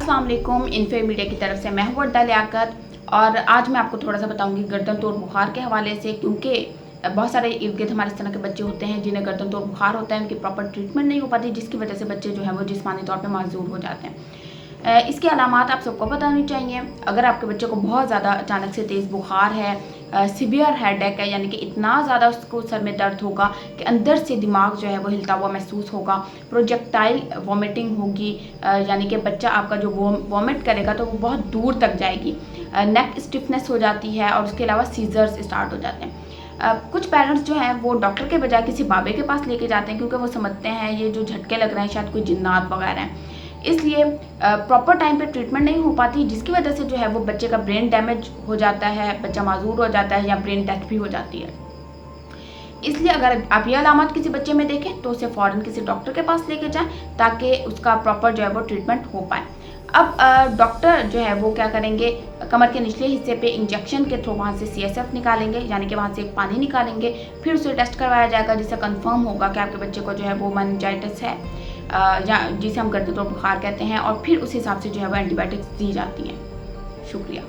अस्सलाम वालेकुम। Info media की तरफ से मैं हूं वर्दा लियाकत और आज मैं आपको थोड़ा सा बताऊंगी गर्दन तोड़ बुखार के हवाले से, क्योंकि बहुत सारे इर्द गिर्द हमारे इस तरह के बच्चे होते हैं जिन्हें गर्दन तोड़ बुखार होता है, उनकी प्रॉपर ट्रीटमेंट नहीं हो पाती, जिसकी वजह से बच्चे जो है वो जिस्मानी तौर पर माजूर हो जाते हैं। इसके अलामात आप सबको बतानी चाहिए। अगर आपके बच्चे को बहुत ज़्यादा अचानक से तेज़ बुखार है, सीवियर हेडेक है, यानी कि इतना ज़्यादा उसको सर में दर्द होगा कि अंदर से दिमाग जो है वो हिलता हुआ महसूस होगा, प्रोजेक्टाइल वॉमिटिंग होगी, यानी कि बच्चा आपका जो वॉमिट करेगा तो वो बहुत दूर तक जाएगी, नेक स्टिफनेस हो जाती है और उसके अलावा सीजर्स स्टार्ट हो जाते हैं। कुछ पेरेंट्स जो हैं वो डॉक्टर के बजाय किसी बाबे के पास लेके जाते हैं, क्योंकि वो समझते हैं ये जो झटके लग रहे हैं शायद कोई जिन्नात वगैरह हैं, इसलिए प्रॉपर टाइम पे ट्रीटमेंट नहीं हो पाती, जिसकी वजह से जो है वो बच्चे का ब्रेन डैमेज हो जाता है, बच्चा माजूर हो जाता है या ब्रेन डेथ भी हो जाती है। इसलिए अगर आप ये अलामत किसी बच्चे में देखें तो उसे फ़ौरन किसी डॉक्टर के पास लेके जाएं ताकि उसका प्रॉपर जो है वो ट्रीटमेंट हो पाए। अब डॉक्टर जो है वो क्या करेंगे, कमर के निचले हिस्से पे इंजेक्शन के थ्रू वहाँ से CSF निकालेंगे, यानी कि वहाँ से एक पानी निकालेंगे, फिर उसे टेस्ट करवाया जाएगा जिससे कंफर्म होगा कि आपके बच्चे को जो है वो मेनिंजाइटिस है या जिसे हम गर्दन तोड़ बुखार कहते हैं, और फिर उस हिसाब से जो है वो एंटीबायोटिक्स दी जाती हैं। शुक्रिया।